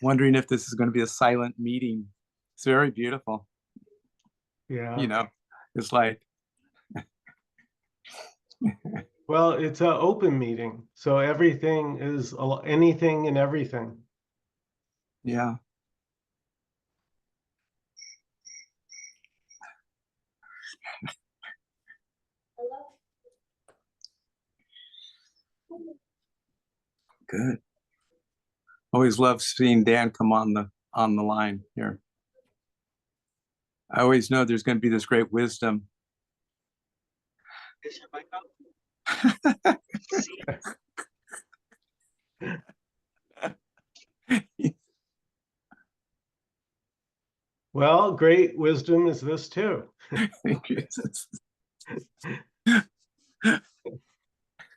wondering if this is going to be a silent meeting. It's very beautiful. Yeah. It's like, Well, it's an open meeting, so everything is anything and everything. yeah. Good. Always love seeing Dan come on the line here. I always know there's going to be this great wisdom. Is your mic up? Well, great wisdom is this too.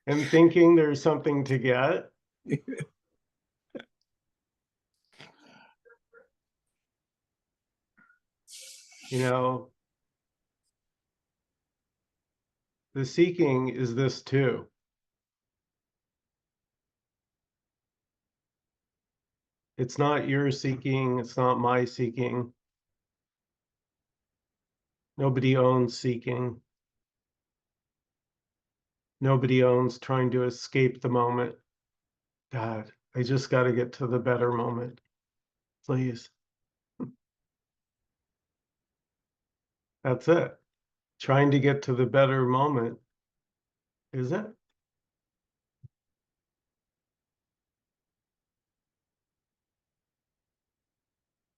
And thinking there's something to get. The seeking is this too. It's not your seeking, it's not my seeking. Nobody owns seeking. Nobody owns trying to escape the moment. God, I just got to get to the better moment. Please. That's it. Trying to get to the better moment. Is it?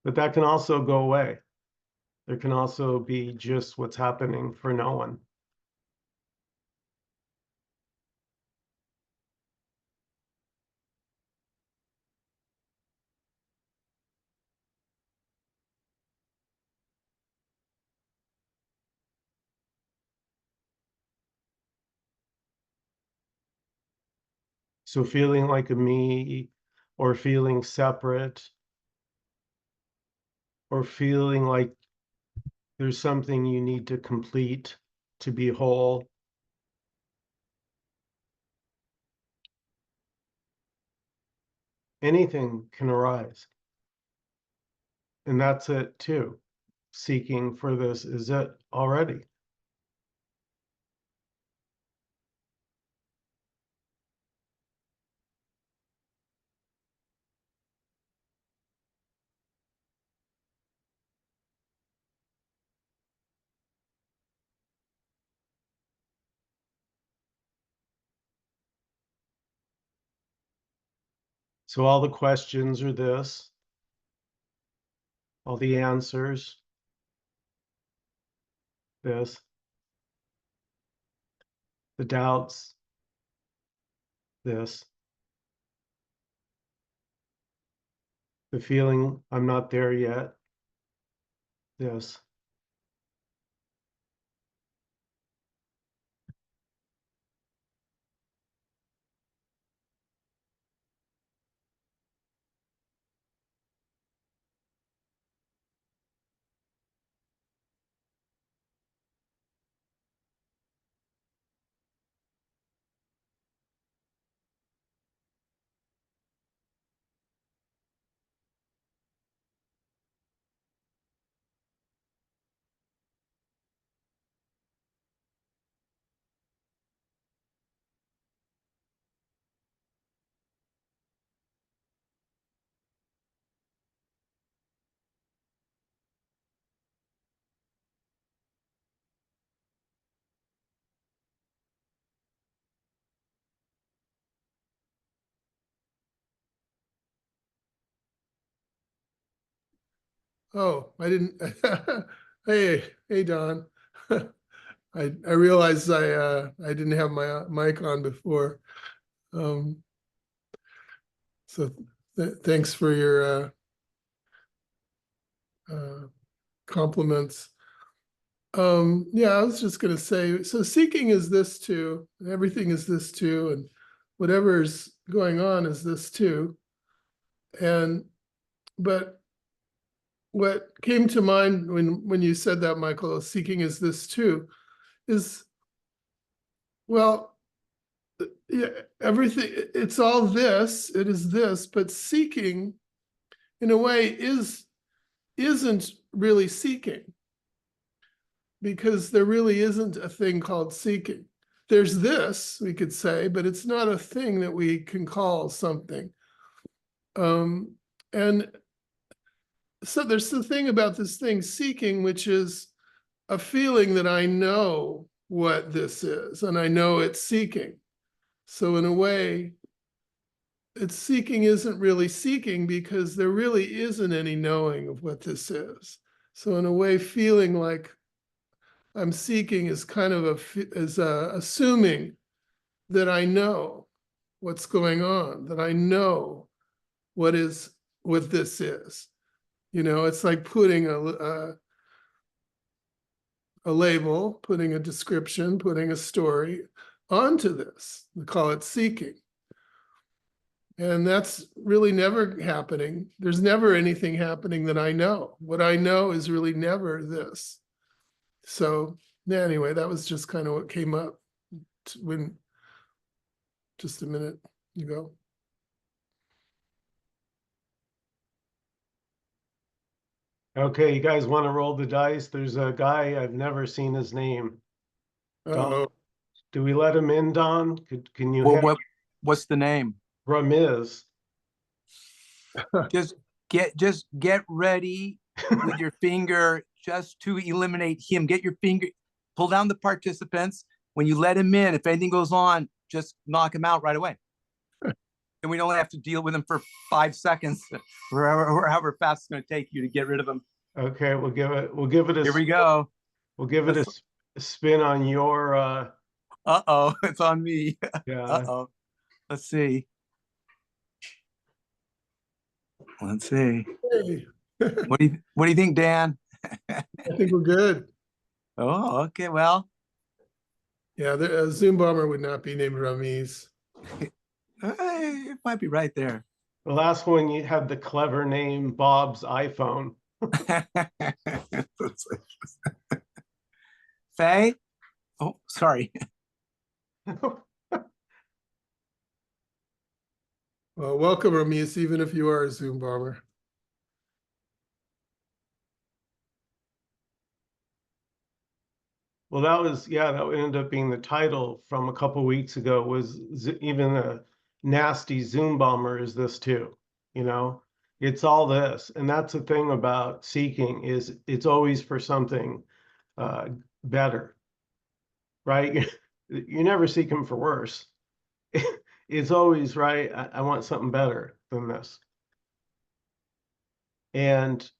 But that can also go away. There can also be just what's happening for no one. So feeling like a me, or feeling separate, or feeling like there's something you need to complete to be whole. Anything can arise. And that's it too. Seeking for this is it already. So all the questions are this, all the answers, this, the doubts, this, the feeling I'm not there yet, this. Oh, I didn't. Hey, Don. I realized I didn't have my mic on before. So thanks for your compliments. Yeah, I was just going to say, so seeking is this too, and everything is this too, and whatever's going on is this too. But what came to mind when you said that, Michael, seeking is this too, is, well, yeah, everything, it's all this, it is this, but seeking in a way isn't really seeking, because there really isn't a thing called seeking. There's this, we could say, but it's not a thing that we can call something. And so there's the thing about this thing seeking, which is a feeling that I know what this is, and I know it's seeking. So in a way, it's seeking isn't really seeking, because there really isn't any knowing of what this is. So in a way, feeling like I'm seeking is kind of assuming that I know what's going on, that I know what this is. You know, it's like putting a label, putting a description, putting a story onto this. We call it seeking. And that's really never happening. There's never anything happening that I know. What I know is really never this. So anyway, that was just kind of what came up when just a minute ago. Okay, you guys want to roll the dice? There's a guy, I've never seen his name. Uh-oh. Do we let him in, Don? Can you Well, have what's the name? Ramiz? Just get ready with your finger just to eliminate him. Get your finger, pull down the participants. When you let him in, if anything goes on, just knock him out right away. And we don't have to deal with him for 5 seconds, or however fast it's going to take you to get rid of him. Okay, we'll give it Here we go. We'll give it a spin on your Uh-oh, it's on me. yeah. Uh-oh. Let's see. Let's see. Hey, What do you think, Dan? I think we're good. Oh, okay. Well, Yeah, a Zoom bomber would not be named Ramiz. it might be right there. The last one you had the clever name Bob's iPhone. Faye? Oh, sorry. Well, welcome, Ramiz, even if you are a Zoom bomber. Well, that ended up being the title from a couple weeks ago, was even a nasty Zoom bomber is this too, you know? It's all this. And that's the thing about seeking, is it's always for something better, right? You're never seeking for worse. It's always, right, I want something better than this. And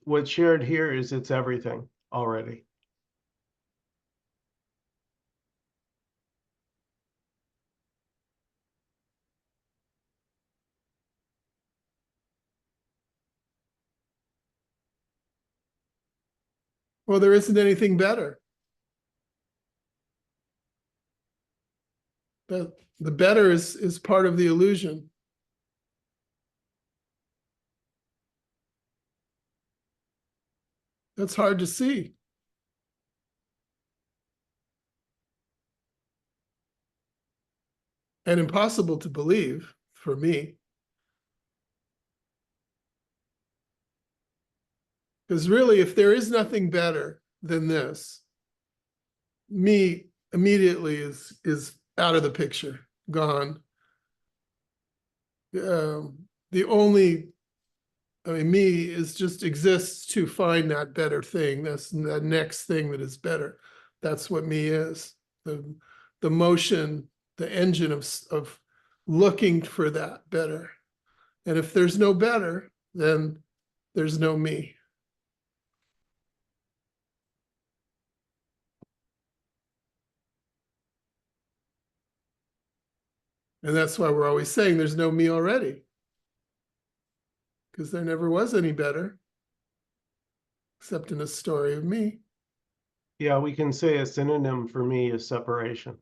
what's shared here is it's everything already. Well, there isn't anything better. The better is part of the illusion. That's hard to see. And impossible to believe for me. Because really, if there is nothing better than this, me immediately is out of the picture, gone. The only, I mean, me is just exists to find that better thing. That's that next thing that is better. That's what me is. The motion, the engine of looking for that better. And if there's no better, then there's no me. And that's why we're always saying there's no me already. Because there never was any better, except in a story of me. Yeah, we can say a synonym for me is separation.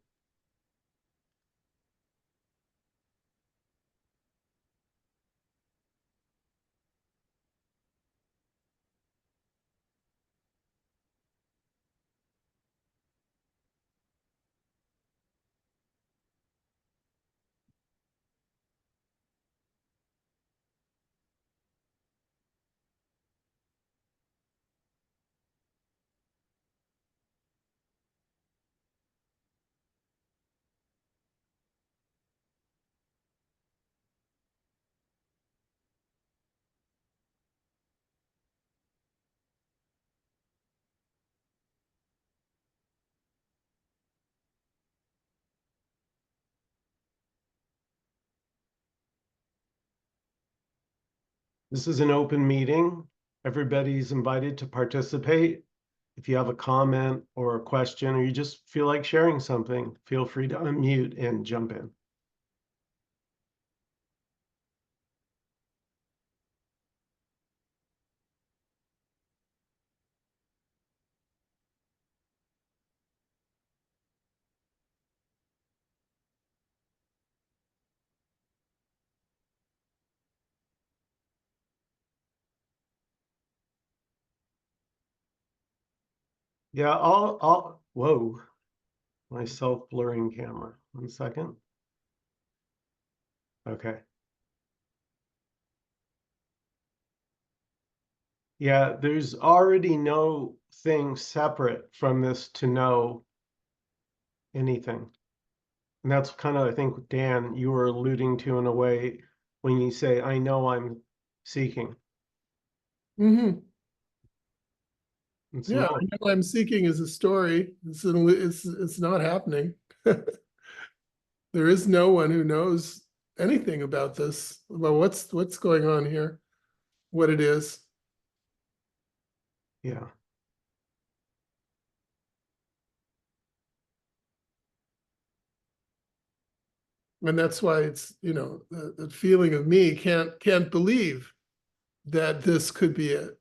This is an open meeting. Everybody's invited to participate. If you have a comment or a question, or you just feel like sharing something, feel free to unmute and jump in. Yeah, whoa, my self-blurring camera. 1 second. Okay. Yeah, there's already no thing separate from this to know anything. And that's kind of, I think, Dan, you were alluding to in a way when you say, I know I'm seeking. Mm-hmm. It's Yeah, no. I know I'm seeking is a story. It's not happening. There is no one who knows anything about this, about what's going on here, what it is. Yeah. And that's why it's, you know, the feeling of me can't believe that this could be it.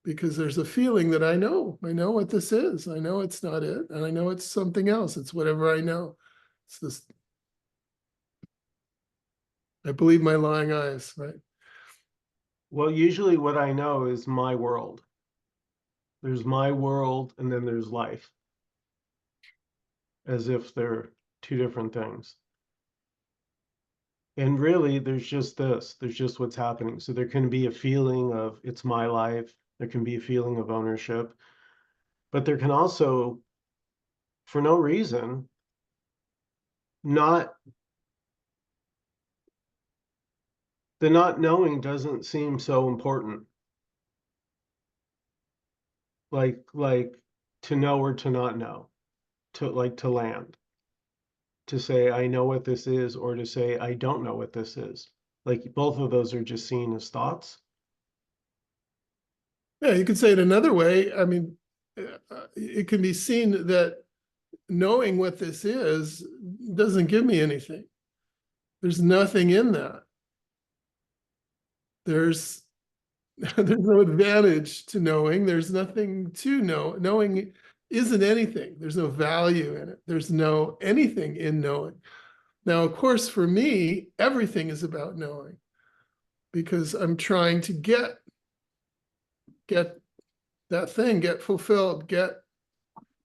Because there's a feeling that I know what this is. I know it's not it, and I know it's something else. It's whatever I know. It's this. I believe my lying eyes, right? Well, usually what I know is my world. There's my world, and then there's life. As if they're two different things. And really, there's just this, there's just what's happening. So there can be a feeling of it's my life. There can be a feeling of ownership, but there can also, for no reason, not, the not knowing doesn't seem so important. Like to know or to not know, to land, to say, I know what this is, or to say, I don't know what this is. Like both of those are just seen as thoughts. Yeah, you could say it another way. I mean, it can be seen that knowing what this is doesn't give me anything. There's nothing in that. There's there's no advantage to knowing. There's nothing to know. Knowing isn't anything. There's no value in it. There's no anything in knowing. Now, of course, for me, everything is about knowing because I'm trying to get that thing, get fulfilled, get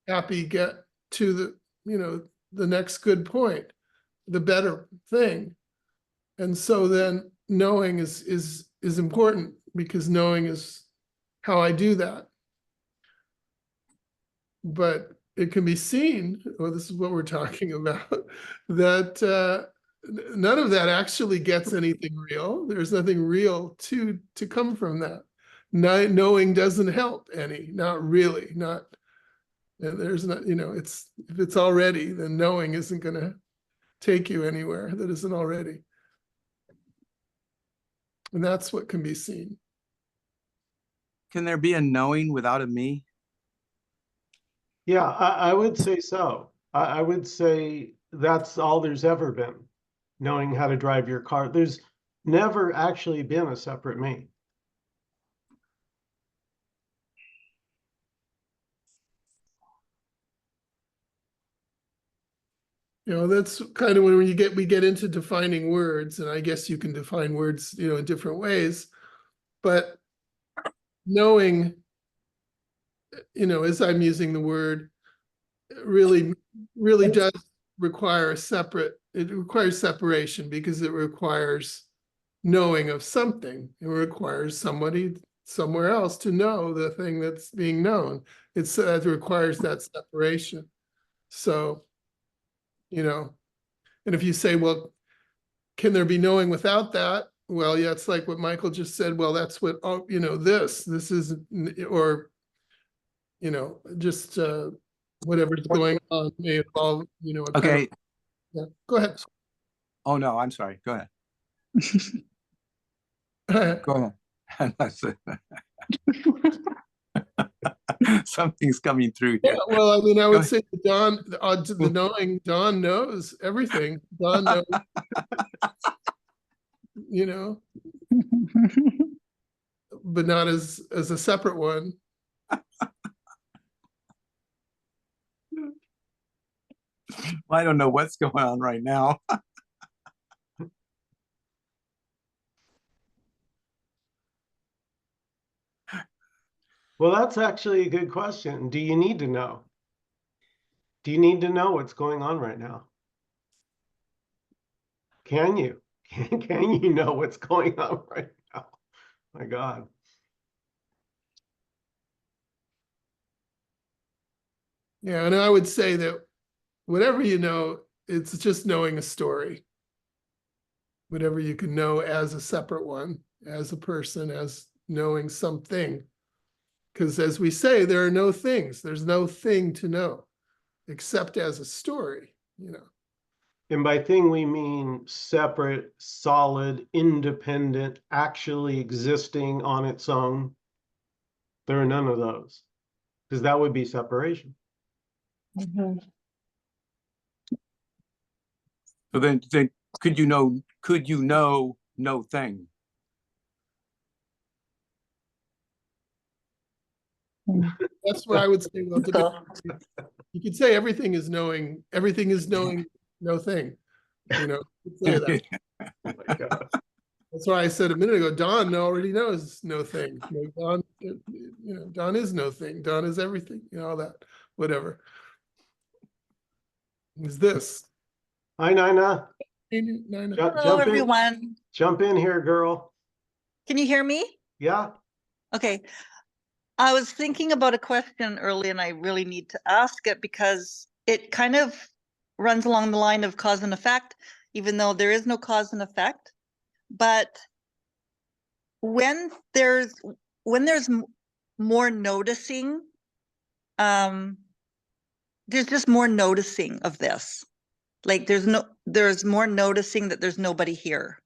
happy, get to the, you know, the next good point, the better thing. And so then knowing is important because knowing is how I do that. But it can be seen, well, this is what we're talking about, that none of that actually gets anything real. There's nothing real to come from that. Knowing doesn't help any, not really, not, there's not, you know, it's, if it's already, then knowing isn't going to take you anywhere that isn't already. And that's what can be seen. Can there be a knowing without a me? Yeah, I would say so. I would say that's all there's ever been, knowing how to drive your car. There's never actually been a separate me. You know, that's kind of when we get into defining words, and I guess you can define words, you know, in different ways. But knowing, you know, as I'm using the word, really does require it requires separation because it requires knowing of something. It requires somebody somewhere else to know the thing that's being known. It requires that separation. So, you know, and if you say, well, can there be knowing without that? Well, yeah, it's like what Michael just said. Well, that's what, oh, you know, this is, or, you know, just whatever's going on may involve, you know, a kind of, Okay. yeah. Go ahead. Oh, no, I'm sorry. Go ahead. Go ahead. Unless something's coming through Yeah, here. well, I mean, I Go would ahead. say that the knowing, Don knows everything. Don knows, you know, but not as a separate one. I don't know what's going on right now. Well, that's actually a good question. Do you need to know? Do you need to know what's going on right now? Can you? Can you know what's going on right now? My God. Yeah, and I would say that whatever you know, it's just knowing a story. Whatever you can know as a separate one, as a person, as knowing something. Because as we say, there are no things. There's no thing to know, except as a story, you know. And by thing, we mean separate, solid, independent, actually existing on its own. There are none of those, because that would be separation. So then could you know no thing? That's where I would say, well, you could say everything is knowing no thing. You know, you could say that. Oh my God. That's why I said a minute ago, Don already knows no thing. You know, Don is no thing. Don is everything, you know, all that, whatever. Is this? Hi, Nina. Nina. Jump Hello, in. everyone. Jump in here, girl. Can you hear me? Yeah. Okay. I was thinking about a question early and I really need to ask it because it kind of runs along the line of cause and effect, even though there is no cause and effect. But when there's more noticing, there's just more noticing of this. Like there's more noticing that there's nobody here.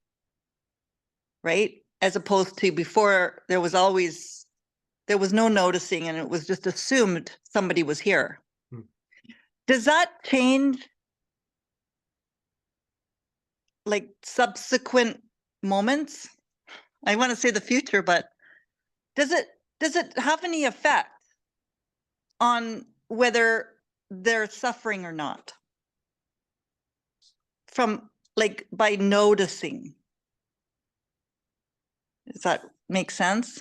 Right? As opposed to before, there was no noticing and it was just assumed somebody was here. Does that change like subsequent moments? I want to say the future, but does it have any effect on whether they're suffering or not? From like by noticing. Does that make sense?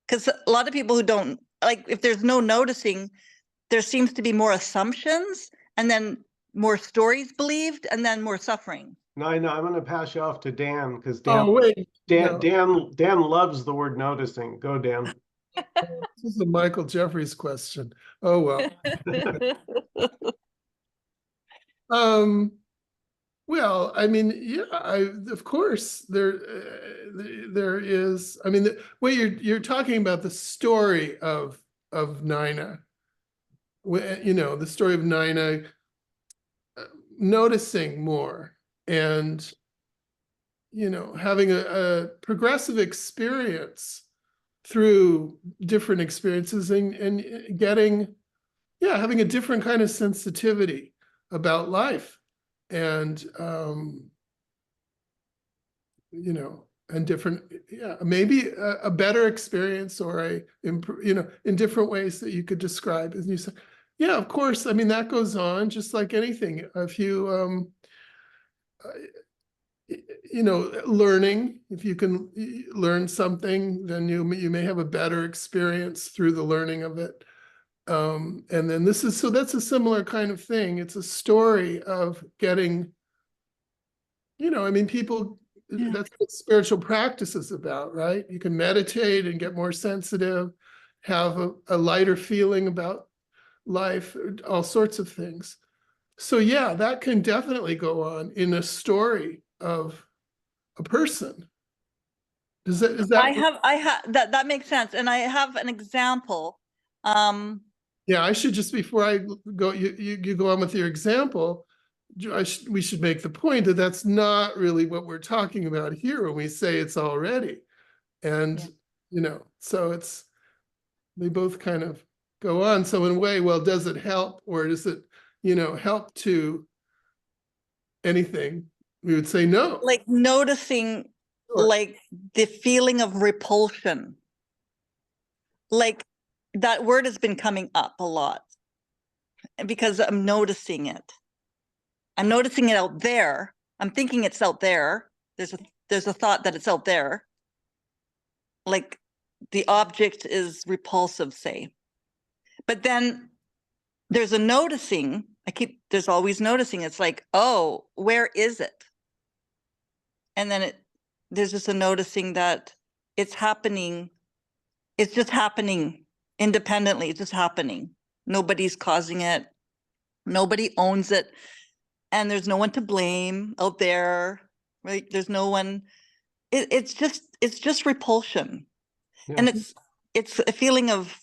Because a lot of people who don't, like, if there's no noticing, there seems to be more assumptions and then more stories believed and then more suffering. No, I'm going to pass you off to Dan because Oh, wait. No. Dan loves the word noticing. Go, Dan. This is a Michael Jeffries question. Oh, well. Well, I mean, yeah, of course there is. I mean, what you're talking about the story of Nina. You know, the story of Nina noticing more and, you know, having a progressive experience through different experiences and getting, yeah, having a different kind of sensitivity about life. And, you know, and different, yeah, maybe a better experience or you know, in different ways that you could describe. As you said, yeah, of course. I mean, that goes on just like anything. If you, you know, learning, if you can learn something, then you may have a better experience through the learning of it. And then so that's a similar kind of thing. It's a story of getting, you know, I mean, people, that's what spiritual practice is about, right? You can meditate and get more sensitive, have a lighter feeling about life, all sorts of things. So yeah, that can definitely go on in a story of a person. Is that I have that makes sense. And I have an example. Yeah, I should just, before I go, you go on with your example, we should make the point that that's not really what we're talking about here when we say it's already. And you know, so they both kind of go on. So in a way, well, does it help, or does it, you know, help to anything? We would say no. Like noticing, Sure. like the feeling of repulsion. Like that word has been coming up a lot. And because I'm noticing it. I'm noticing it out there. I'm thinking it's out there. There's a thought that it's out there. Like the object is repulsive, say. But then there's a noticing. There's always noticing. It's like, oh, where is it? And then there's just a noticing that it's happening. It's just happening independently. It's just happening. Nobody's causing it. Nobody owns it. And there's no one to blame out there, right? There's no one. It's just repulsion. And Yeah. it's a feeling of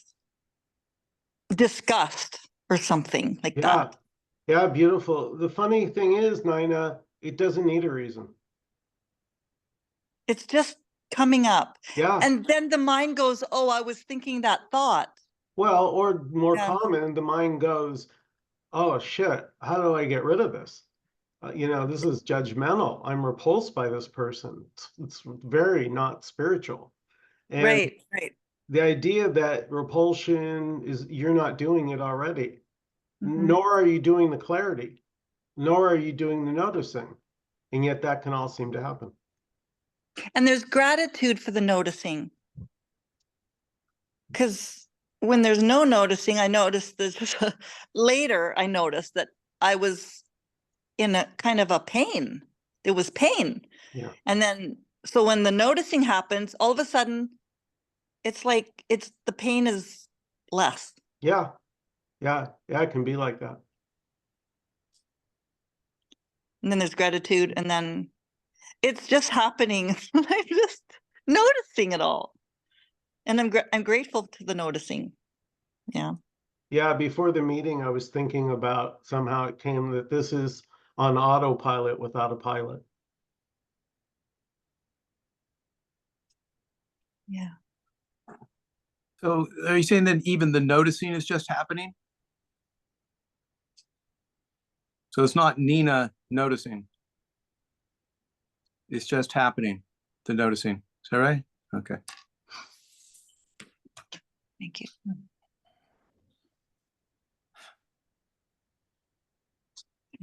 disgust or something like Yeah. that. Yeah, beautiful. The funny thing is, Nina, it doesn't need a reason. It's just coming up. Yeah. And then the mind goes, oh, I was thinking that thought. Well, or more Yeah. common, the mind goes, oh shit, how do I get rid of this? You know, this is judgmental. I'm repulsed by this person. It's very not spiritual. And Right. the idea that repulsion is you're not doing it already, Mhm. nor are you doing the clarity, nor are you doing the noticing. And yet that can all seem to happen. And there's gratitude for the noticing. Because when there's no noticing, I noticed this later, I noticed that I was in a kind of a pain. It was pain. Yeah. And then, so when the noticing happens, all of a sudden, it's like the pain is less. Yeah. Yeah. Yeah. It can be like that. And then there's gratitude, and then it's just happening. I'm just noticing it all. And I'm grateful to the noticing. Yeah. Yeah, before the meeting, I was thinking about somehow it came that this is on autopilot without a pilot. Yeah. So are you saying that even the noticing is just happening? So it's not Nina noticing. It's just happening, the noticing. Is that right? Okay. Thank you.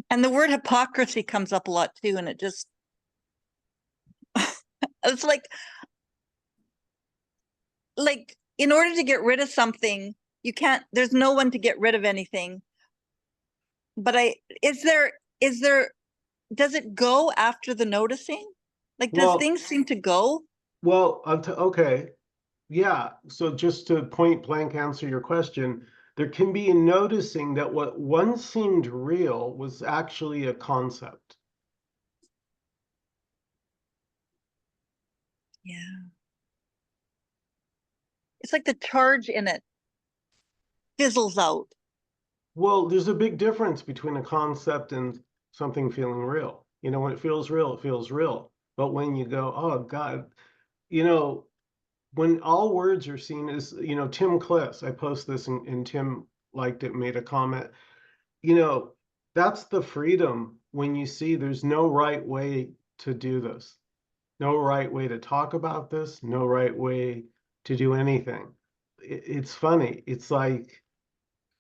And the word hypocrisy comes up a lot too, and it just, it's like in order to get rid of something, you can't, there's no one to get rid of anything. But does it go after the noticing? Like, does Well- things seem to go? Well, okay. Yeah. So just to point blank answer your question, there can be a noticing that what once seemed real was actually a concept. Yeah. It's like the charge in it fizzles out. Well, there's a big difference between a concept and something feeling real. You know, when it feels real, it feels real. But when you go, oh God, you know, when all words are seen as, you know, Tim Kliss, I post this and Tim liked it, made a comment, you know, that's the freedom when you see there's no right way to do this, no right way to talk about this, no right way to do anything. It's funny. It's like,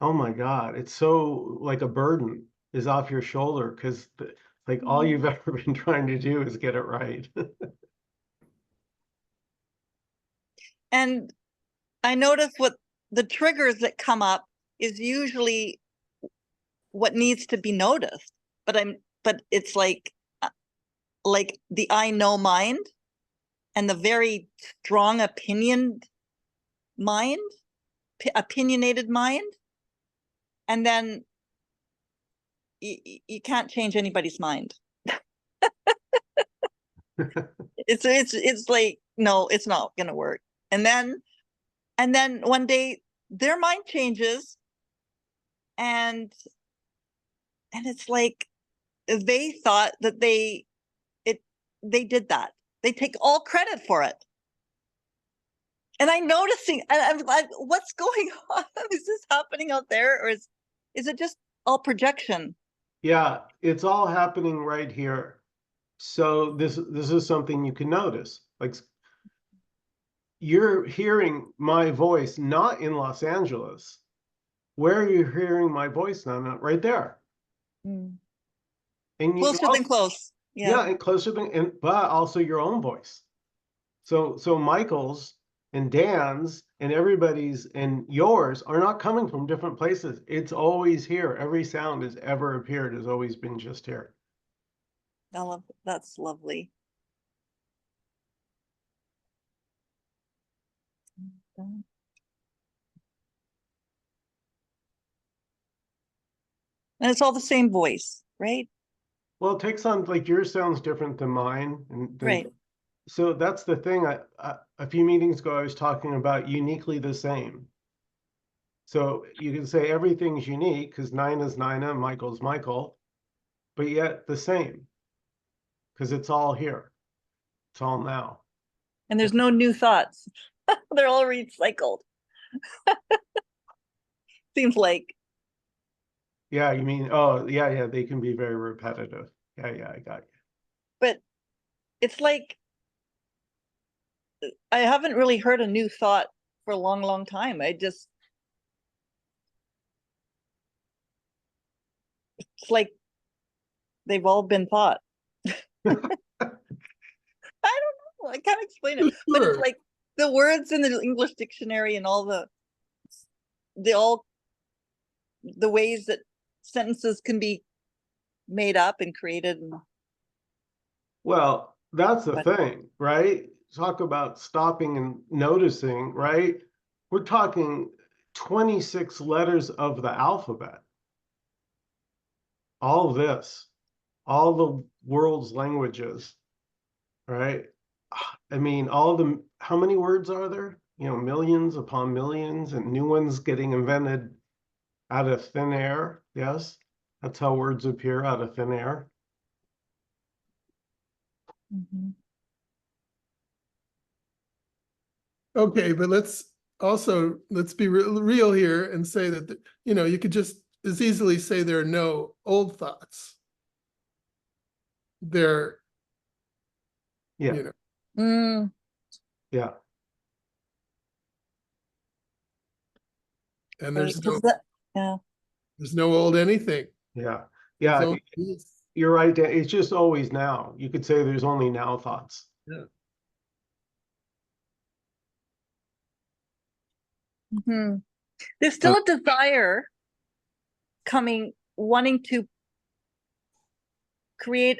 oh my God, it's so like a burden is off your shoulder because like all you've ever been trying to do is get it right. And I notice what the triggers that come up is usually what needs to be noticed. But it's like the I know mind and the very strong opinionated mind. And then you can't change anybody's mind. It's like, no, it's not gonna work. And then one day their mind changes, and it's like they thought that they did that. They take all credit for it. And I'm noticing, and I'm like, what's going on? Is this happening out there, or is it just all projection? Yeah, it's all happening right here. So this is something you can notice. Like you're hearing my voice not in Los Angeles. Where are you hearing my voice now? Not right there. Mm. And you Closer than close. yeah, Yeah. and closer than but also your own voice. So Michael's and Dan's and everybody's and yours are not coming from different places. It's always here. Every sound has ever appeared has always been just here. I love that's lovely. And it's all the same voice, right? Well, it takes on like yours sounds different than mine, and then, Right. so that's the thing. A few meetings ago, I was talking about uniquely the same. So you can say everything's unique because Nina's Nina, Michael's Michael, but yet the same because it's all here. It's all now. And there's no new thoughts. They're all recycled. Seems like. Yeah, you mean, oh, yeah, they can be very repetitive. Yeah, I got you. But it's like I haven't really heard a new thought for a long, long time. It's like they've all been thought. I don't know. I can't explain it. But it's Sure. like the words in the English dictionary and all the ways that sentences can be made up and created. Well, that's the But- thing, right? Talk about stopping and noticing, right? We're talking 26 letters of the alphabet. All this, all the world's languages, right? I mean, how many words are there? You know, millions upon millions and new ones getting invented out of thin air. Yes, that's how words appear out of thin air. Mhm. Okay, but let's be real here and say that, you could just as easily say there are no old thoughts. There, Yeah, you know, Mm, yeah. and right, 'cause yeah. there's no old anything. Yeah, It's yeah, only this. you're right. Dan. It's just always now. You could say there's only now thoughts. Mhm. There's still a desire wanting to create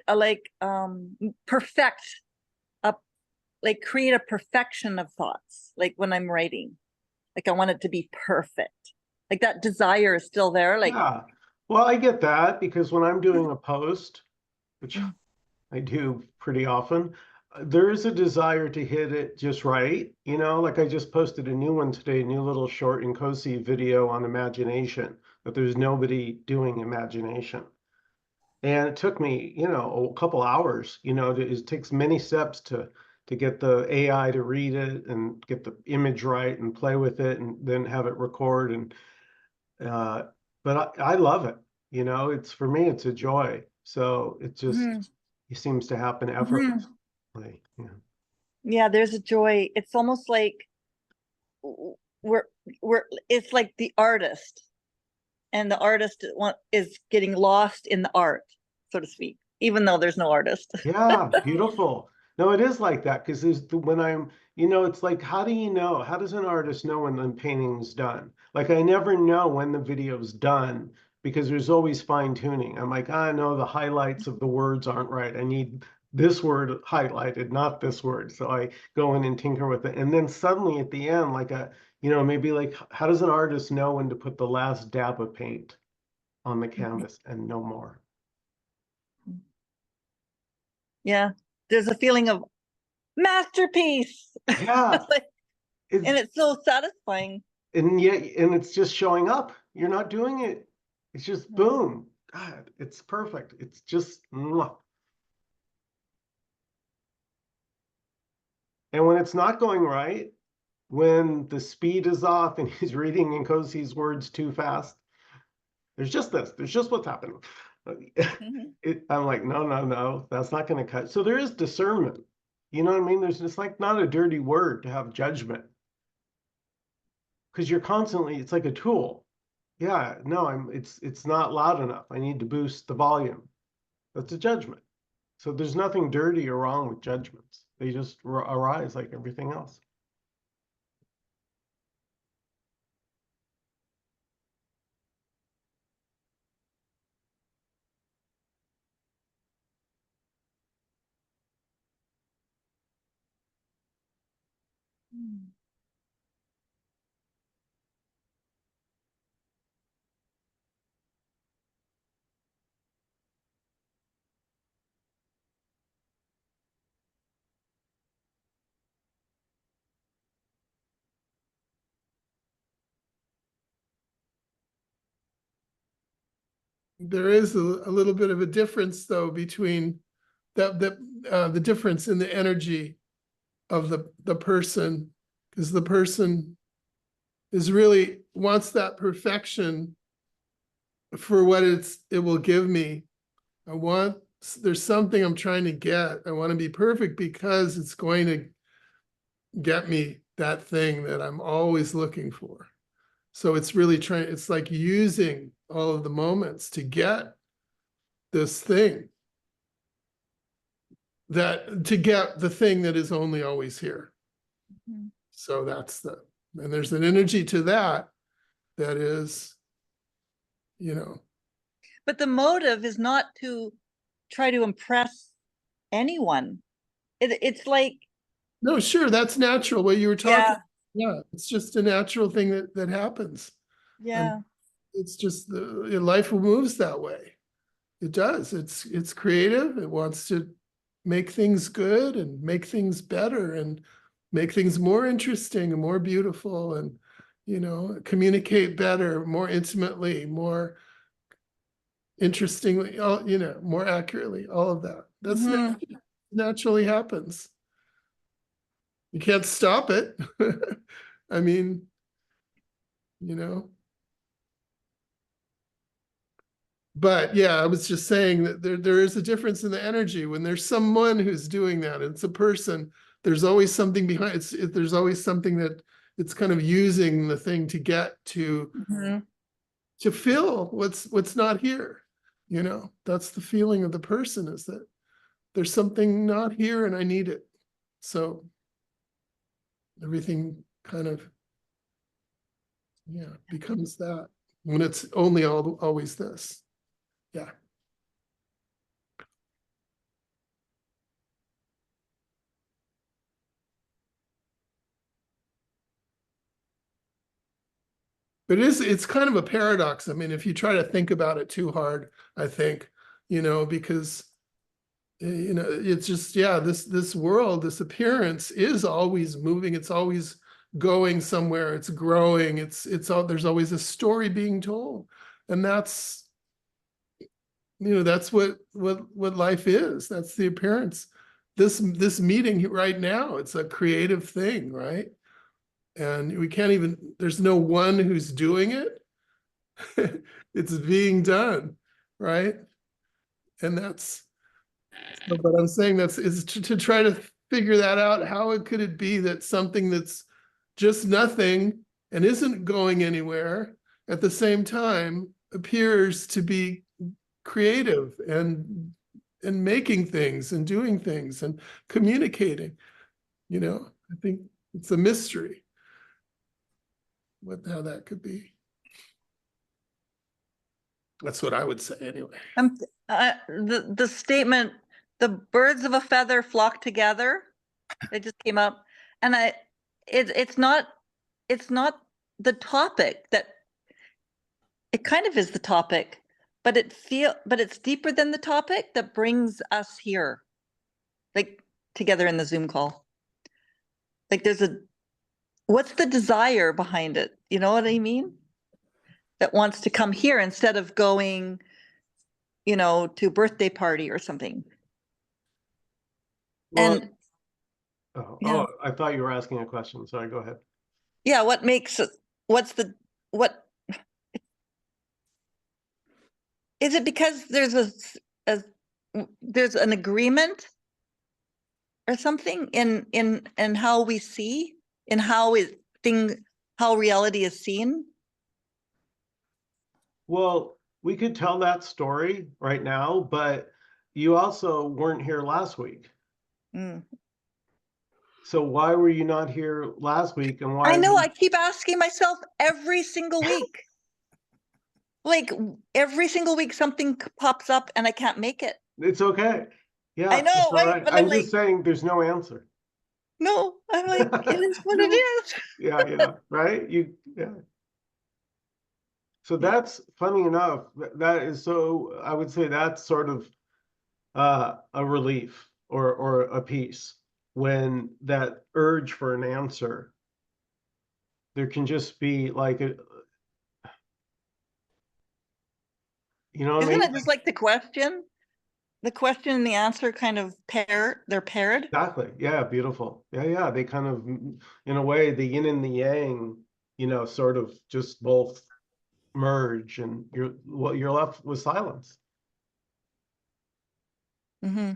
create a perfection of thoughts. Like when I'm writing, like I want it to be perfect. Like that desire is still there. Like, Yeah, well, I get that because when I'm doing a post, which I do pretty often, there is a desire to hit it just right. You know, like I just posted a new one today, a new little short Nkosi video on imagination, but there's nobody doing imagination. And it took me, a couple hours, it takes many steps to get the AI to read it and get the image right and play with it and then have it record. And but I love it. It's for me, it's a joy. So it just it seems to happen effortlessly. Yeah. yeah, there's a joy. It's almost like we're it's like the artist, and the artist is getting lost in the art, so to speak, even though there's no artist. Yeah, beautiful. No, it is like that because when it's like, how do you know? How does an artist know when the painting's done? Like, I never know when the video's done because there's always fine tuning. I'm like, I know the highlights of the words aren't right. I need this word highlighted, not this word. So I go in and tinker with it. And then suddenly at the end, maybe like, how does an artist know when to put the last dab of paint on the canvas and no more? Yeah, there's a feeling of masterpiece. Yeah. And it's so satisfying. And it's just showing up. You're not doing it. It's just boom. God, it's perfect. It's just mwah. And when it's not going right, when the speed is off and he's reading Nkosi's words too fast. There's just this, there's just what's happening. Mhm. I'm like, no, that's not gonna cut. So there is discernment. You know what I mean? There's just like not a dirty word to have judgment. Because you're constantly, it's like a tool. Yeah, no, it's not loud enough. I need to boost the volume. That's a judgment. So there's nothing dirty or wrong with judgments. They just arise like everything else. There is a little bit of a difference though between the difference in the energy of the person, because the person is really wants that perfection for what it will give me. There's something I'm trying to get. I want to be perfect because it's going to get me that thing that I'm always looking for. So it's really it's like using all of the moments to get this thing, to get the thing that is only always here. Mhm. So and there's an energy to that is, But the motive is not to try to impress anyone. It's like, no, sure, that's natural. What you were talking, yeah, yeah, it's just a natural thing that happens. yeah. It's just life moves that way. It does. It's creative. It wants to make things good and make things better and make things more interesting and more beautiful and, communicate better, more intimately, more interestingly, more accurately, all of that. That's Mhm. naturally happens. You can't stop it. I mean, but yeah, I was just saying that there is a difference in the energy when there's someone who's doing that. It's a person. There's always something behind. There's always something that it's kind of using the thing to get Mhm. to fill what's not here. That's the feeling of the person, is that there's something not here and I need it. So everything kind of becomes that when it's only always this. Yeah. But it's kind of a paradox. I mean, if you try to think about it too hard, I think, because it's just, this world, this appearance is always moving. It's always going somewhere. It's growing. There's always a story being told. And that's what life is. That's the appearance. This meeting right now, it's a creative thing, right? And we can't even, there's no one who's doing it. It's being done, right? And but I'm saying is to try to figure that out. How could it be that something that's just nothing and isn't going anywhere at the same time appears to be creative and making things and doing things and communicating? I think it's a mystery how that could be. That's what I would say anyway. The statement, the birds of a feather flock together, it just came up, and it's not the topic that, it kind of is the topic, but it's deeper than the topic that brings us here, like together in the Zoom call. Like what's the desire behind it? You know what I mean? That wants to come here instead of going, to a birthday party or something. Well, And oh, yeah. I thought you were asking a question. Sorry, go ahead. yeah, what makes it, what is it, because there's there's an agreement or something in how we see, in how how reality is seen? Well, we could tell that story right now, but you also weren't here last week. Mm. So why were you not here last week, and why? I know, I keep asking myself every single week. Like every single week something pops up and I can't make it. It's okay. Yeah, I know, it's all right? right. But I'm I'm just like, saying there's no answer. no, I'm like, it is what it No. is. Yeah, right? Yeah. So that's funny enough. That is so, I would say that's sort of a relief or a peace when that urge for an answer. There can just be like a, you know what I Isn't mean? it just like the question? The question and the answer kind of they're paired. Exactly. Yeah, beautiful. Yeah. They kind of, in a way, the yin and the yang, sort of just both merge, and you're left with silence. Mm-hmm.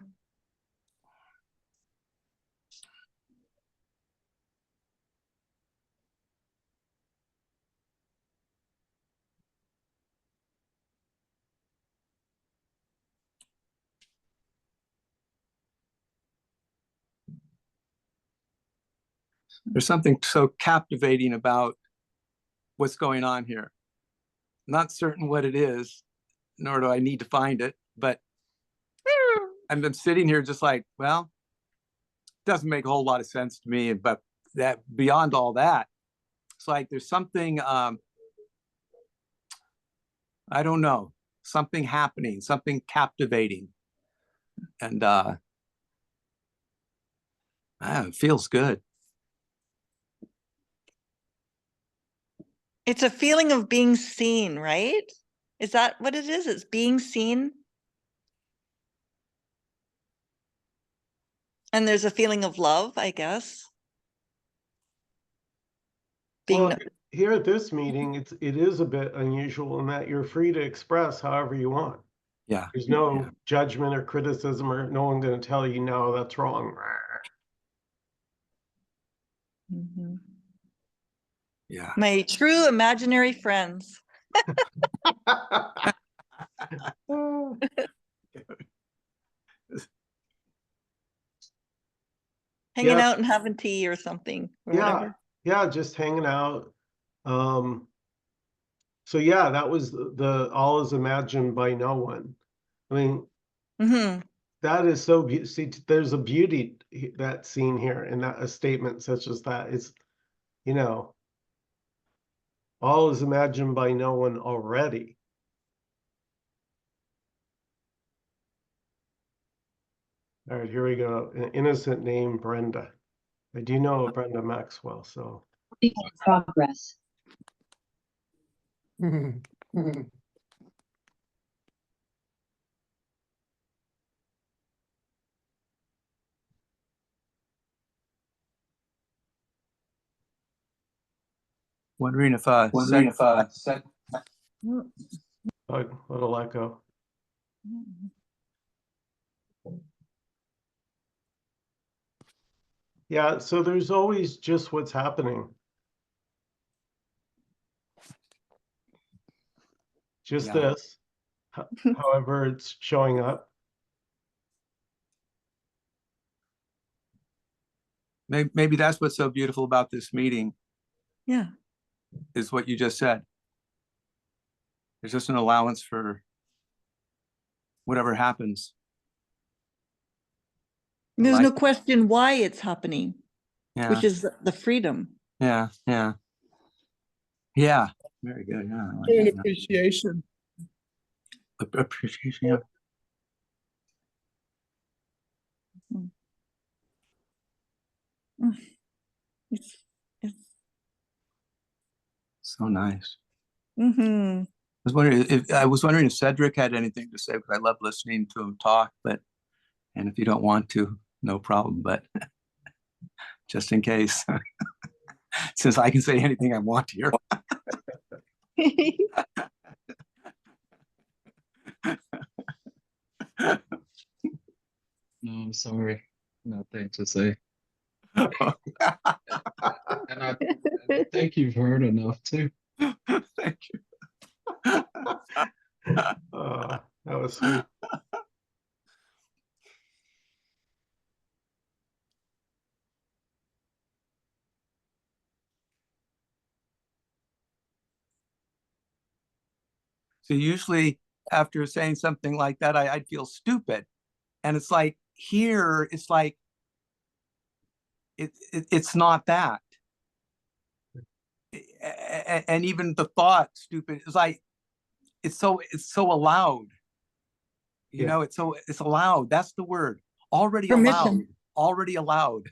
There's something so captivating about what's going on here. Not certain what it is, nor do I need to find it, but I've been sitting here just like, well, doesn't make a whole lot of sense to me, but that beyond all that, it's like there's something, I don't know, something happening, something captivating. And it feels good. It's a feeling of being seen, right? Is that what it is? It's being seen. And there's a feeling of love, I guess. Being Well, here at this meeting, it is a bit unusual in that you're free to express however you want. Yeah. There's no judgment or criticism, or no one going to tell you, no, that's wrong. Mhm. Yeah. My true imaginary friends. Hanging Yeah. out and having tea or something or Yeah, whatever. yeah, just hanging out. So yeah, that was the all is imagined by no one. I mean, Mm-hmm. that is so see, there's a beauty that's seen here in that a statement such as that is, all is imagined by no one already. All right, here we go. An innocent name, Brenda. I do know Brenda Maxwell, so. Progress. Wondering if Little echo. Yeah, so there's always just what's happening. Just Yeah. this, however it's showing up. maybe that's what's so beautiful about this meeting, Yeah. is what you just said. There's just an allowance for whatever happens. There's Like- no question why it's happening, Yeah. which is the freedom. Yeah. Very good. Yeah. I like And that. appreciation. Appreciation. Yeah. It's, So nice. mm-hmm. I was wondering if Cedric had anything to say, because I love listening to him talk, and if you don't want to, no problem, but just in case. since I can say anything I want here. No, I'm sorry. Nothing to say. And I think you've heard enough too. Thank you. That was sweet. So usually after saying something like that, I'd feel stupid. And it's like here, it's like it's not that. And even the thought stupid is like it's so allowed. You Yeah. know, it's allowed. That's the word. Already allowed. Permission. Already allowed.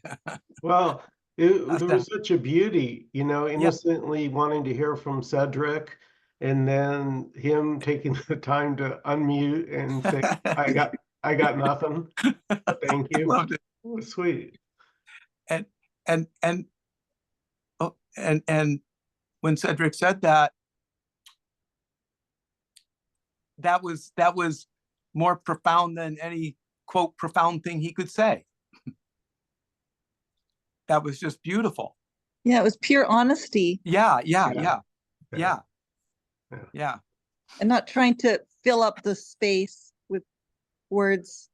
Well, That's there was such a beauty, you know, innocently wanting to hear from Cedric, and then him taking the time to unmute and say, I got nothing. Thank you. Loved it. It was sweet. And oh, and when Cedric said that, that was more profound than any quote profound thing he could say. That was just beautiful. Yeah, it was pure honesty Yeah. Yeah. and not trying to fill up the space with words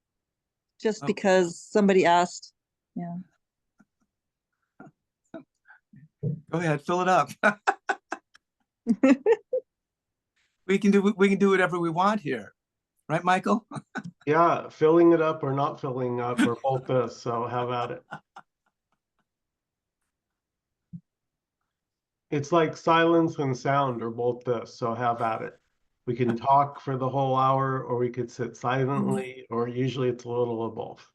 just Oh. because somebody asked. Yeah. Go ahead, fill it up. We can do whatever we want here, right, Michael? Yeah, filling it up or not filling up or both this, so have at it. It's like silence and sound or both this, so have at it. We can talk for the whole hour, or we could sit silently, or usually it's a little of both.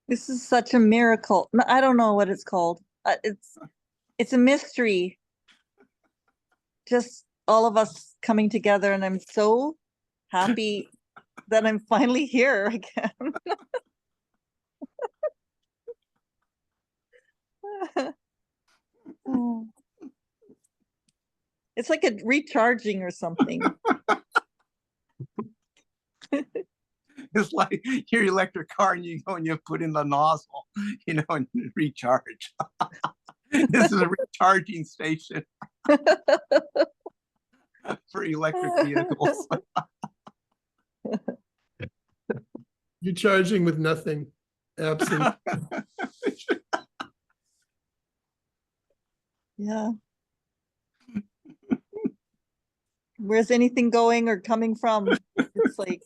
This is such a miracle. I don't know what it's called. It's a mystery. Just all of us coming together, and I'm so happy that I'm finally here again. Oh. It's like a recharging or something. It's like your electric car and you go and you put in the nozzle, you know, and recharge. This is a recharging station for electric vehicles. You're charging with nothing, absent. Yeah. Where's anything going or coming from? It's like,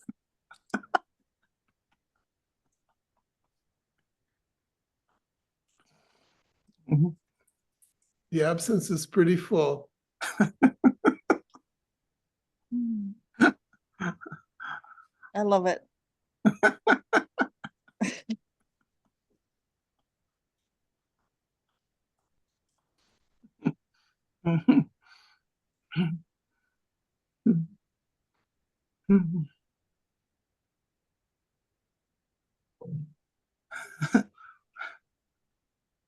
The absence is pretty full. I love it.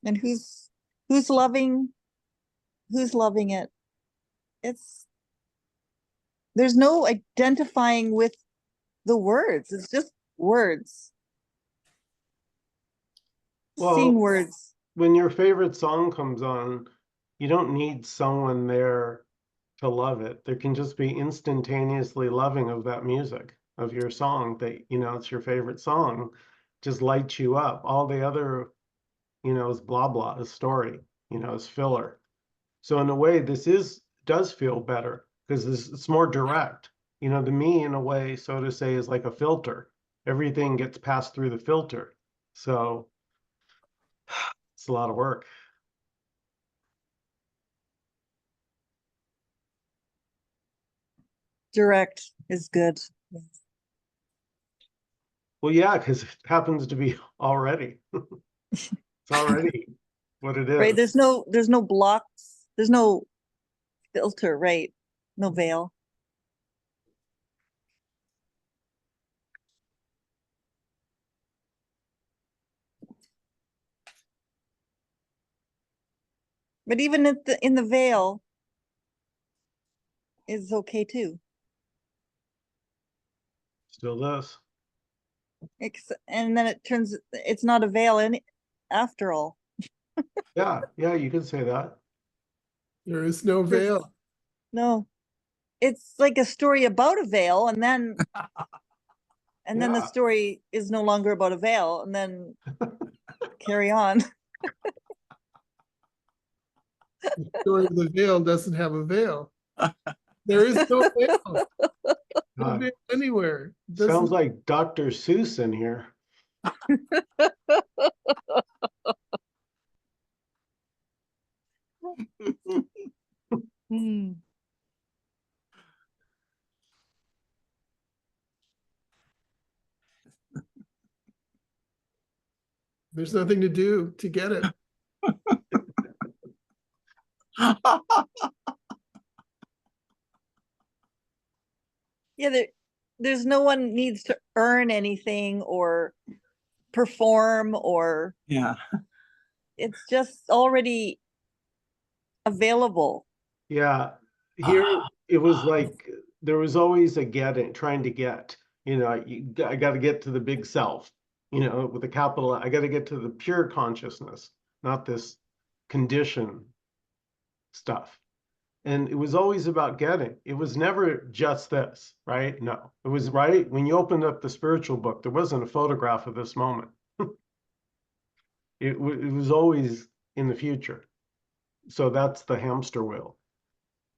And who's loving it? There's no identifying with the words. It's just words. Seeing Well, words. when your favorite song comes on, you don't need someone there to love it. There can just be instantaneously loving of that music, of your song that, you know, it's your favorite song, just lights you up. All the other, you know, is blah blah, is story, you know, is filler. So in a way, does feel better because it's more direct. You know, the me in a way, so to say, is like a filter. Everything gets passed through the filter. So it's a lot of work. Direct is good. Well, yeah, because it happens to be already. It's already, what it Right, is. there's no blocks, there's no filter, right? No veil. But even at in the veil is okay too. Still this. And then it turns, it's not a veil any after all. Yeah, yeah, you could say that. There is no There's- veil. No, it's like a story about a veil, and then the Yeah. story is no longer about a veil, and then carry on. The story of the veil doesn't have a veil. There is no veil. No God, veil anywhere. sounds Doesn't, like Dr. Seuss in here. Hmm. there's nothing to do to get it. Yeah, there's no one needs to earn anything or perform, or Yeah. it's just already available. Yeah, here it was like there was always a getting, trying to get, I got to get to the big self, with a capital. I got to get to the pure consciousness, not this condition stuff. And it was always about getting. It was never just this, right? No, it was right. When you opened up the spiritual book, there wasn't a photograph of this moment. It was always in the future. So that's the hamster wheel.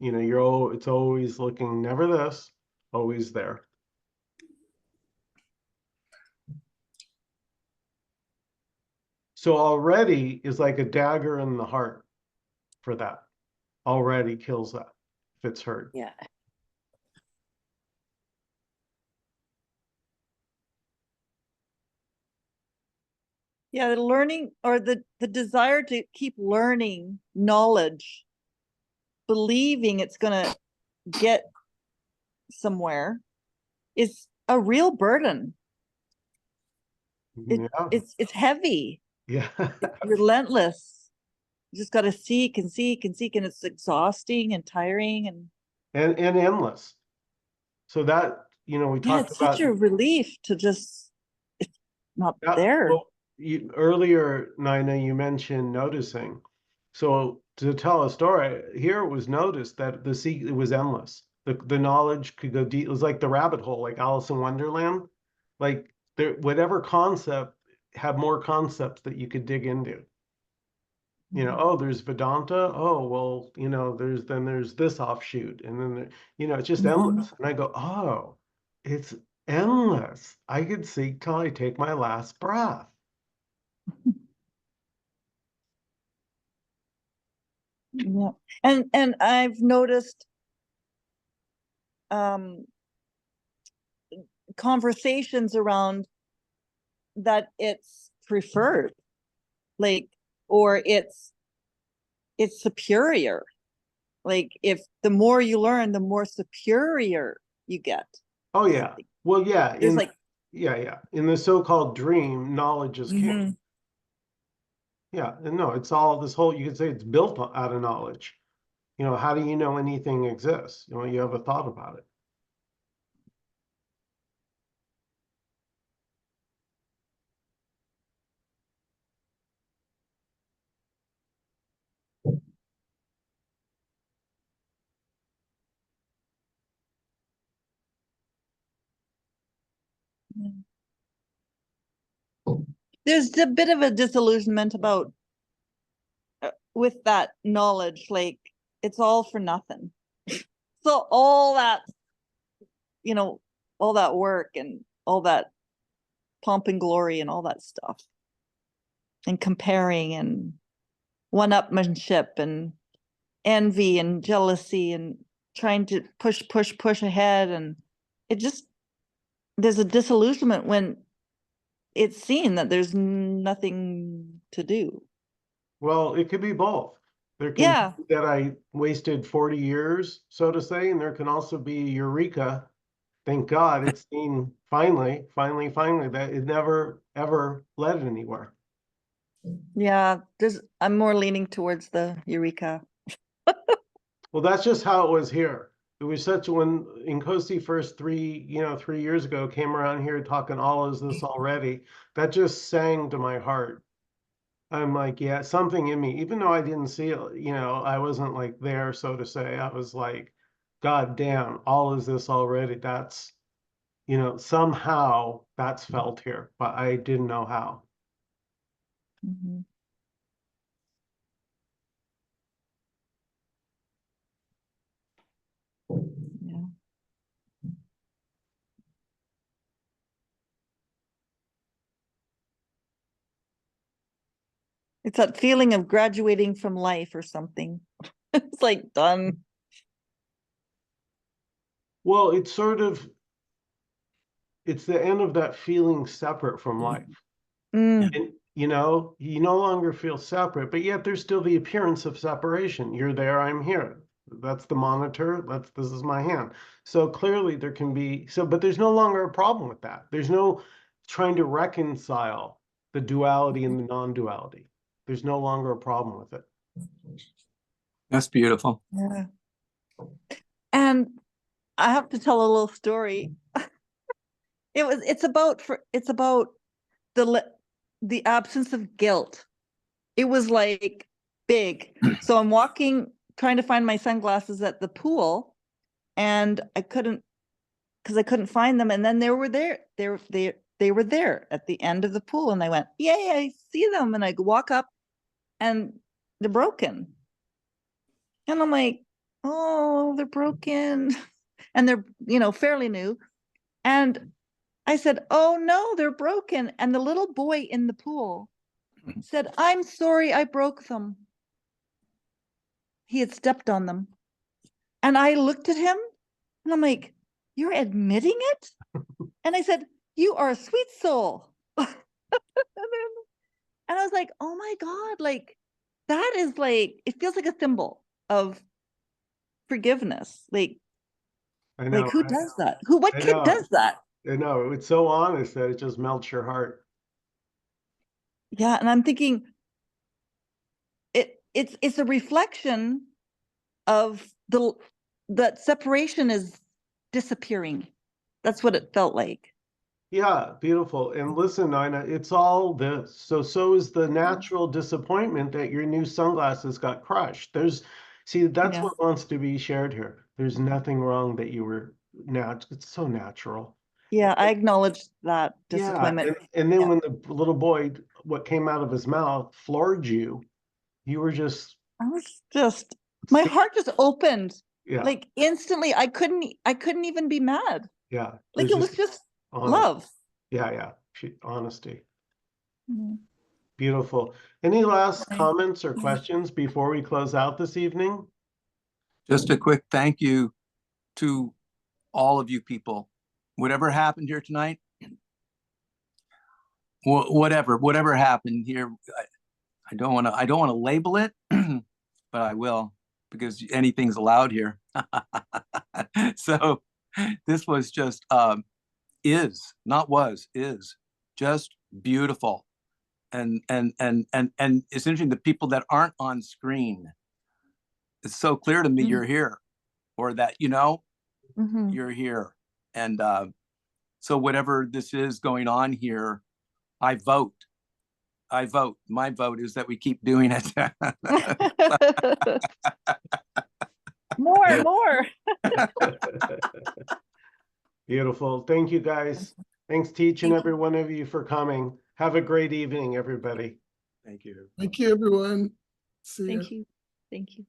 It's always looking, never this, always there. So already is like a dagger in the heart for that. Already kills that if it's heard. Yeah. Yeah, the learning, or the desire to keep learning knowledge, believing it's gonna get somewhere, is a real burden. Yeah, It's heavy, yeah. relentless. You just gotta seek and seek and seek, and it's exhausting and tiring, and And endless. So that, we yeah, talked it's about such a relief to just, it's not Yeah, there. well, earlier, Nina, you mentioned noticing. So to tell a story, here it was noticed that it was endless. The knowledge could go deep. It was like the rabbit hole, like Alice in Wonderland. Like whatever concept had more concepts that you could dig into. Oh, there's Vedanta. Oh, well, there's this offshoot, and then it's just endless. And I go, oh, it's endless. I could seek till I take my last breath. Yeah, and I've noticed conversations around that it's preferred, like, or it's superior. Like, if the more you learn, the more superior you get. Oh yeah. Well, yeah. There's like, yeah. In the so-called dream, knowledge is king. mhm. Yeah, and no, it's all this whole. You could say it's built out of knowledge. How do you know anything exists? You have a thought about it. There's a bit of a disillusionment about with that knowledge, like it's all for nothing. So all that, all that work and all that pomp and glory and all that stuff, and comparing and one-upmanship and envy and jealousy and trying to push ahead, and there's a disillusionment when it's seen that there's nothing to do. Well, it could be both. There can Yeah. be that I wasted 40 years, so to say, and there can also be Eureka. Thank God it's seen finally that it never ever led anywhere. Yeah, I'm more leaning towards the Eureka. Well, that's just how it was here. It was such when Nkosi first 3 years ago came around here talking all is this already. That just sang to my heart. I'm like, yeah, something in me, even though I didn't see it, I wasn't like there, so to say. I was like, God damn, all is this already. That's, somehow that's felt here, but I didn't know how. Mhm. Yeah. It's that feeling of graduating from life or something. It's like done. Well, it's the end of that feeling separate from life. Mm, And you no longer feel separate, but yet there's still the appearance of separation. You're there, I'm here. That's the monitor. This is my hand. So clearly there can be but there's no longer a problem with that. There's no trying to reconcile the duality and the non-duality. There's no longer a problem with it. That's beautiful. yeah. And I have to tell a little story. It's about the absence of guilt. It was like big. So I'm walking, trying to find my sunglasses at the pool, and I couldn't find them. And then they were there. They were there at the end of the pool, and I went, "Yay, I see them!" And I walk up, and they're broken. And I'm like, "Oh, they're broken," and they're fairly new. And I said, "Oh no, they're broken." And the little boy in the pool said, "I'm sorry, I broke them." He had stepped on them. And I looked at him and I'm like, "You're admitting it?" And I said, "You are a sweet soul." And I was like, "Oh my God, like that is like, it feels like a symbol of forgiveness. Like I know, who right? does that? What I kid know. does that?" I know. It's so honest that it just melts your heart. Yeah. And I'm thinking it's a reflection of that separation is disappearing. That's what it felt like. Yeah, beautiful. And listen, Nina, it's all this. So is the natural disappointment that your new sunglasses got crushed. That's Yeah. what wants to be shared here. There's nothing wrong that you were it's so natural. Yeah, I acknowledge that Yeah, disappointment. and then Yeah. when the little boy, what came out of his mouth floored you, you were just, I was just, my heart just opened yeah, like instantly. I couldn't even be mad. yeah. Like There's it was just just honest. love. Yeah. Honesty. Mhm. Beautiful. Any last Right. comments or Yeah. questions before we close out this evening? Just a quick thank you to all of you people. Whatever happened here tonight, whatever happened here, I don't want to label it, but I will, because anything's allowed here. So this was just is just beautiful. And it's interesting, the people that aren't on screen, it's so clear to me Mhm. you're here, or that Mhm. you're here. And so whatever this is going on here, I vote. My vote is that we keep doing it. More. Beautiful. Thank you, guys. Thanks to each and Thank every one of you for coming. Have a great evening, everybody. Thank you. Thank you, everyone. See ya. Thank you. Thank you.